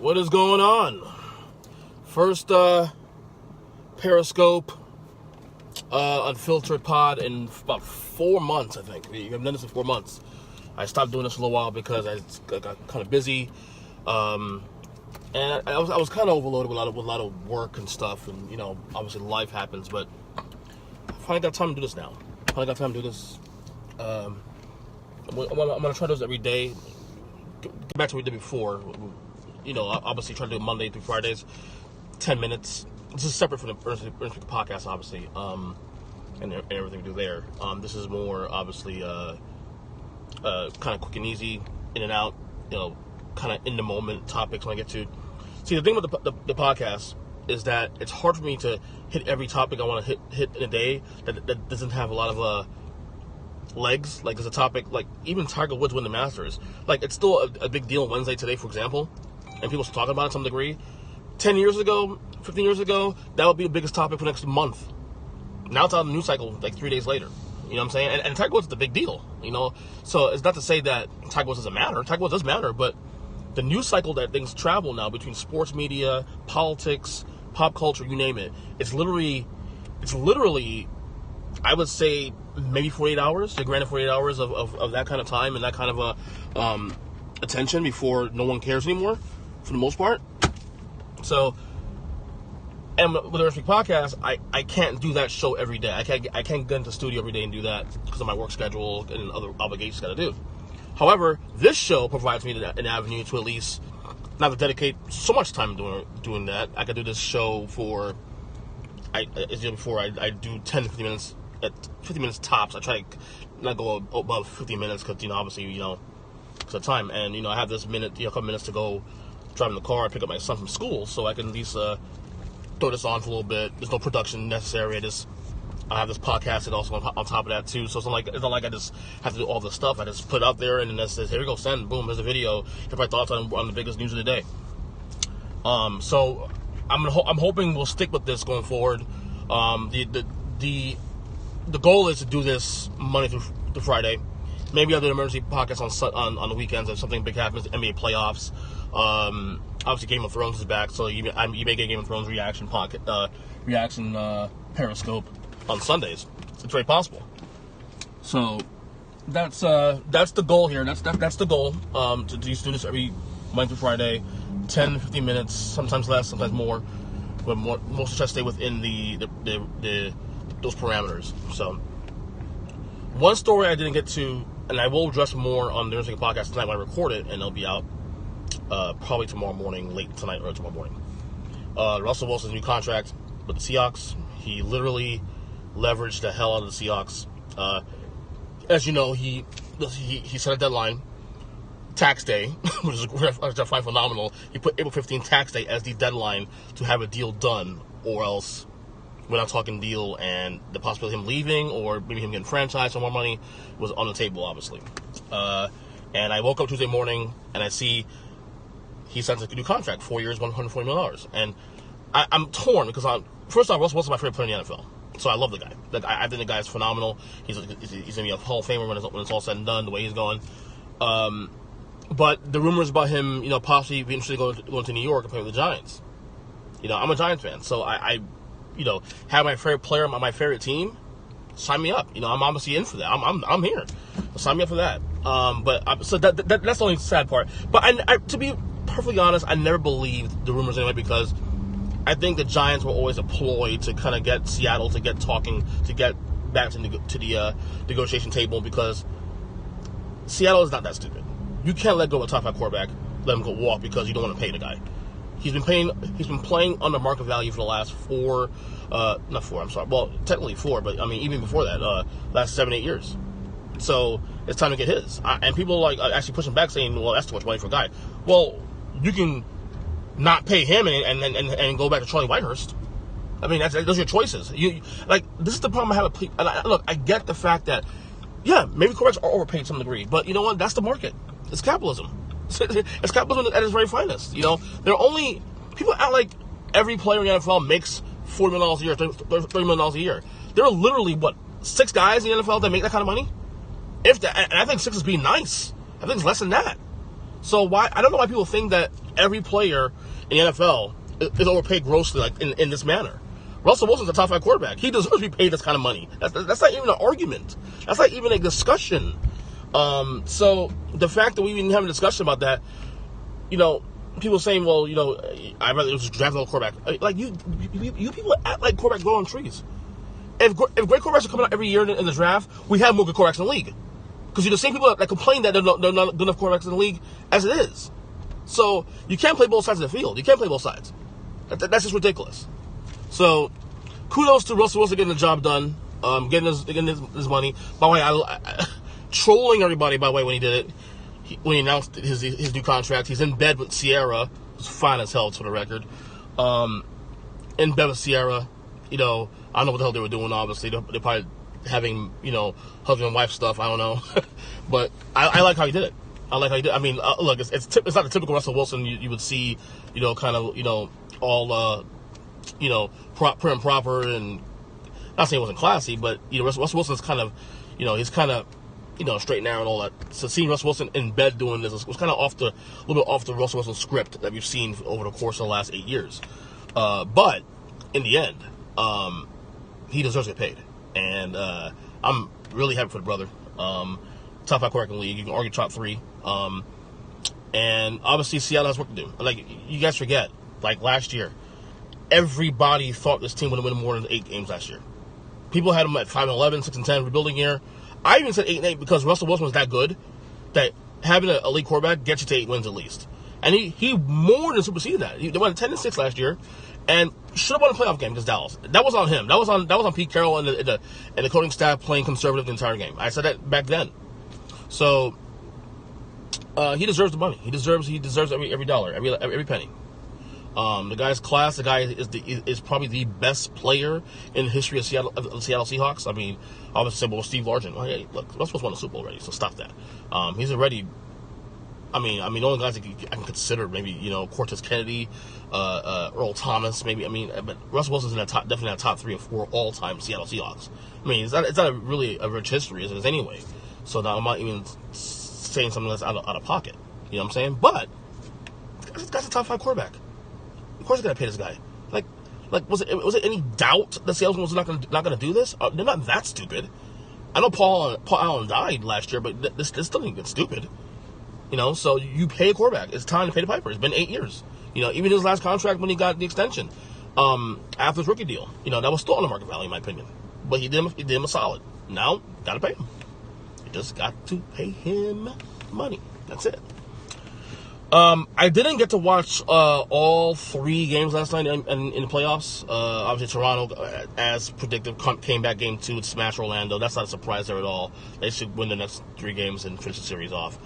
What is going on? First Periscope Unfiltered pod in about 4 months, I think. We haven't done this in 4 months. I stopped doing this for a little while because I got kind of busy. And I was kind of overloaded with a lot of work and stuff, and obviously life happens, but I finally got time to do this now. I'm gonna try to do this every day. Get back to what we did before. Obviously try to do Monday through Fridays, 10 minutes. This is separate from the Earnestly podcast, obviously, and everything we do there. This is more, obviously, kind of quick and easy, in and out, kind of in the moment topics when I get to. See, the thing with the podcast is that it's hard for me to hit every topic I want to hit in a day that doesn't have a lot of legs. Like, there's a topic, like, even Tiger Woods win the Masters. Like, it's still a big deal on Wednesday today, for example, and people still talking about it to some degree. 10 years ago, 15 years ago, that would be the biggest topic for the next month. Now it's out of the news cycle, like 3 days later. You know what I'm saying? And Tiger Woods is the big deal, So it's not to say that Tiger Woods doesn't matter. Tiger Woods does matter, but the news cycle that things travel now between sports media, politics, pop culture, you name it, it's literally, I would say, maybe 48 hours, granted 48 hours of that kind of time and that kind of attention before no one cares anymore, for the most part. So, and with the Earnestly podcast, I can't do that show every day. I can't get into the studio every day and do that because of my work schedule and other obligations I got to do. However, this show provides me an avenue to at least not to dedicate so much time doing that. I could do this show for, as you know before, I do 10 to 50 minutes, at 50 minutes tops. I try to not go above 50 minutes because, obviously, because of time. And, I have this couple minutes to go drive in the car and pick up my son from school, so I can at least throw this on for a little bit. There's no production necessary. I have this podcast and also on top of that too. So it's not like I just have to do all this stuff. I just put it out there and then it says, here we go, send, boom, here's a video. Here's my thoughts on the biggest news of the day. So I'm hoping we'll stick with this going forward. The goal is to do this Monday through Friday. Maybe I'll do an emergency podcast on the weekends if something big happens. NBA playoffs. Obviously Game of Thrones is back, so you may get Game of Thrones reaction Periscope on Sundays. It's very possible. So that's the goal here. That's the goal. To do this every Monday through Friday, 10 to 15 minutes, sometimes less, sometimes more. But mostly try to stay within those parameters. So one story I didn't get to, and I will address more on the Earnestly podcast tonight when I record it, and it'll be out probably tomorrow morning, late tonight or tomorrow morning. Russell Wilson's new contract with the Seahawks. He literally leveraged the hell out of the Seahawks. As you know, he set a deadline, tax day, which I find phenomenal. He put April 15th tax day as the deadline to have a deal done, or else we're not talking deal, and the possibility of him leaving or maybe him getting franchised or more money was on the table, obviously. And I woke up Tuesday morning and I see he signs a new contract, 4 years, $140 million. And I'm torn because first off, Russell Wilson's my favorite player in the NFL. So I love the guy. I think the guy is phenomenal. He's going to be a Hall of Famer when it's all said and done, the way he's going. But the rumors about him, possibly being interested in going to New York and playing with the Giants. I'm a Giants fan, so I have my favorite player on my favorite team. Sign me up. I'm obviously in for that. I'm here. Sign me up for that. So that's the only sad part. But I to be perfectly honest, I never believed the rumors anyway, because I think the Giants were always a ploy to kind of get Seattle to get talking, to get back to the negotiation table, because Seattle is not that stupid. You can't let go of a top 5 quarterback, let him go walk because you don't want to pay the guy. He's been playing under market value for the last technically 4, but I mean even before that, last 7-8 years. So it's time to get his. And people actually pushing back, saying, "Well, that's too much money for a guy." Well, you can not pay him and go back to Charlie Whitehurst. I mean, those are your choices. This is the problem I have with people. Look, I get the fact that, yeah, maybe quarterbacks are overpaid to some degree, but you know what? That's the market. It's capitalism. It's capitalism at its very finest. People act like every player in the NFL makes $40 million a year, $30 million a year. There are literally 6 guys in the NFL that make that kind of money. If that, and I think 6 is being nice. I think it's less than that. So why? I don't know why people think that every player in the NFL is overpaid grossly like in this manner. Russell Wilson's a top 5 quarterback. He deserves to be paid this kind of money. That's not even an argument. That's not even a discussion. So the fact that we even have a discussion about that, people saying, well, I'd rather just draft another quarterback. Like you people act like quarterbacks grow on trees. If great quarterbacks are coming out every year in the draft, we have more good quarterbacks in the league. Because you're the same people that complain that they're not good enough quarterbacks in the league as it is. So you can't play both sides of the field. You can't play both sides. That's just ridiculous. So kudos to Russell Wilson getting the job done, getting his money. By the way, I trolling everybody, by the way, when he did it. When he announced his new contract, he's in bed with Sierra, who's fine as hell, for the record. In bed with Sierra, I don't know what the hell they were doing, obviously. They're probably having, husband and wife stuff, I don't know. But I like how he did it. I like how he did it. I mean, look, it's not the typical Russell Wilson you would see, kind of, all, prim and proper, and not saying it wasn't classy, but, Russell Wilson's kind of, he's kind of, straight and narrow and all that. So seeing Russell Wilson in bed doing this was kind of a little bit off the Russell Wilson script that we've seen over the course of the last 8 years. But in the end, he deserves to get paid. And I'm really happy for the brother. Top 5 quarterback in the league. You can argue top 3. And obviously Seattle has work to do. Like, you guys forget, like last year, everybody thought this team would have won more than 8 games last year. People had them at 5-11, 6-10, rebuilding year. I even said 8-8 because Russell Wilson was that good that having an elite quarterback gets you to 8 wins at least. And he more than superseded that. They went 10-6 last year, and should have won a playoff game against Dallas. That was on him. That was on Pete Carroll and the coaching staff playing conservative the entire game. I said that back then. So he deserves the money. He deserves every dollar, every penny. The guy's class. The guy is probably the best player in the history of the Seattle Seahawks. I mean, obviously, well, Steve Largent. Well, hey, look, Russell's won a Super Bowl already, so stop that. He's already. I mean, the only guys I can consider maybe Cortez Kennedy, Earl Thomas, maybe. I mean, but Russell Wilson's definitely in the top 3 or 4 all-time Seattle Seahawks. I mean, it's not really a rich history as it is anyway. So now I'm not even saying something that's out of pocket. You know what I'm saying? But this guy's a top 5 quarterback. Of course, they gotta pay this guy. Like, was it any doubt the Seattle was not gonna do this? They're not that stupid. I know Paul Allen died last year, but this still ain't stupid. So you pay a quarterback. It's time to pay the piper. It's been 8 years. Even his last contract when he got the extension, after his rookie deal, that was still on the market value in my opinion. But he did him a solid. Now gotta pay him. You just got to pay him money. That's it. I didn't get to watch all 3 games last night in the playoffs. Obviously, Toronto, as predicted, came back game 2 to smash Orlando. That's not a surprise there at all. They should win the next 3 games and finish the series off.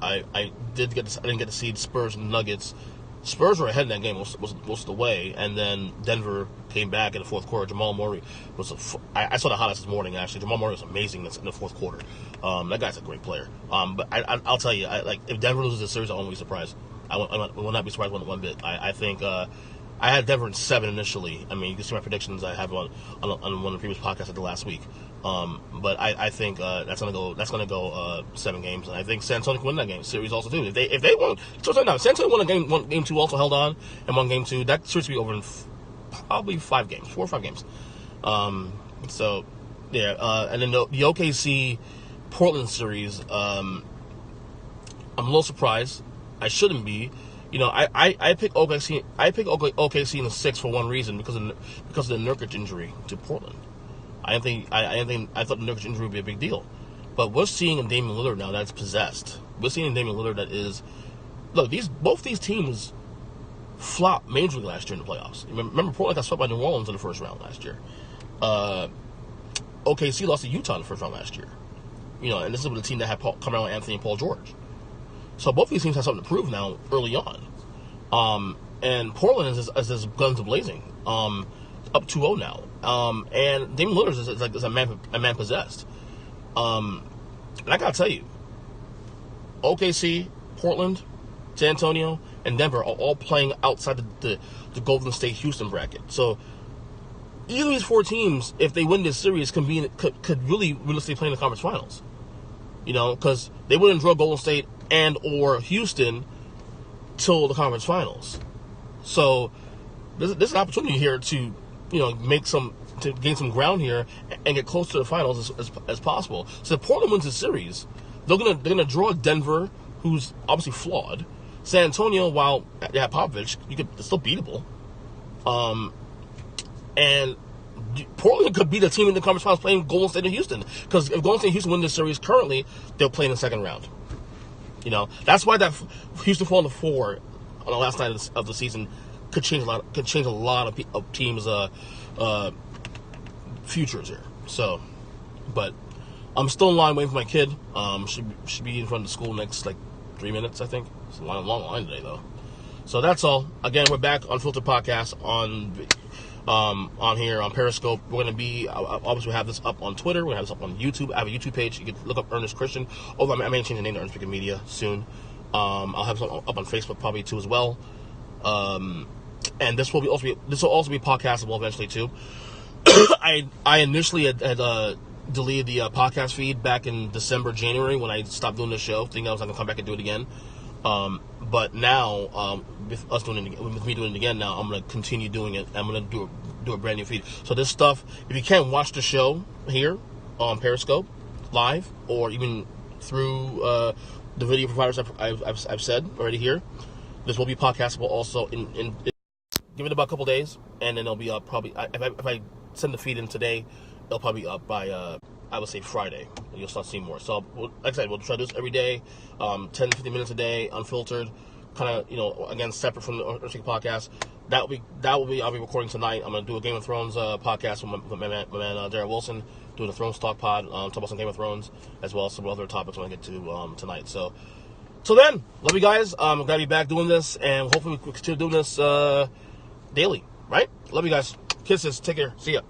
I didn't get to see the Spurs and Nuggets. Spurs were ahead in that game most of the way, and then Denver came back in the fourth quarter. Jamal Murray I saw the highlights this morning, actually. Jamal Murray was amazing in the fourth quarter. That guy's a great player. But I'll tell you, if Denver loses this series, I won't be surprised. I will not be surprised one bit. I think I had Denver in 7 initially. I mean, you can see my predictions I have on one of the previous podcasts I did last week. But I think that's gonna go 7 games, and I think San Antonio can win that game series also too. If they won, so now San Antonio won game 2, also held on and won game 2. That series will be over in probably 4 or 5 games. So yeah, and then the OKC Portland series, I'm a little surprised. I shouldn't be. I pick OKC. I pick OKC in the 6 for one reason, because of the Nurkic injury to Portland. I thought the Nurkic injury would be a big deal, but we're seeing a Damian Lillard now that's possessed. We're seeing a Damian Lillard that is. Look, both these teams flopped majorly last year in the playoffs. Remember, Portland got swept by New Orleans in the first round last year. OKC lost to Utah in the first round last year. And this is with a team that had Carmelo Anthony and Paul George. So both these teams have something to prove now early on. And Portland is guns blazing. Up 2-0 now. And Damian Lillard is a man possessed. And I gotta tell you, OKC, Portland, San Antonio, and Denver are all playing outside the Golden State Houston bracket. So either of these 4 teams, if they win this series, could really realistically play in the conference finals. You know, because they wouldn't draw Golden State and or Houston till the conference finals. So there's an opportunity here to, you know, to gain some ground here and get close to the finals as possible. So if Portland wins the series, they're gonna draw Denver, who's obviously flawed. San Antonio, while they have Popovich, it's still beatable. And Portland could be the team in the conference finals playing Golden State and Houston. Because if Golden State and Houston win this series currently, they'll play in the second round. You know, that's why that Houston falling to 4 on the last night of the season could change a lot of teams' futures here. So, but I'm still in line waiting for my kid. Should be in front of the school next 3 minutes, I think. It's a long line today though. So that's all. Again, we're back on Unfiltered Podcast on here on Periscope. We're gonna be obviously we have this up on Twitter. We have this up on YouTube. I have a YouTube page. You can look up Earnest Christian. Although I may change the name to Earnestly Speaking Media soon. I'll have some up on Facebook probably too as well. And this will also be podcastable eventually too. I initially had deleted the podcast feed back in December, January when I stopped doing the show, thinking I was not gonna come back and do it again. But now, with me doing it again now, I'm gonna continue doing it. I'm gonna do a brand new feed. So this stuff, if you can't watch the show here on Periscope live, or even through the video providers I've said already here, this will be podcastable also. Give it about a couple days, and then it'll be up probably. If I send the feed in today, it'll probably be up by I would say Friday. You'll start seeing more. So, like I said, we'll try to do this every day, 10-15 minutes a day, unfiltered, kind of, again, separate from the Earnestly podcast. That will be. I'll be recording tonight. I'm gonna do a Game of Thrones podcast with my man Darren Wilson, doing a Thrones Talk pod, talk about some Game of Thrones as well as some other topics I want to get to tonight. So then, love you guys. I'm glad to be back doing this, and hopefully we continue doing this daily. Right? Love you guys. Kisses. Take care. See ya.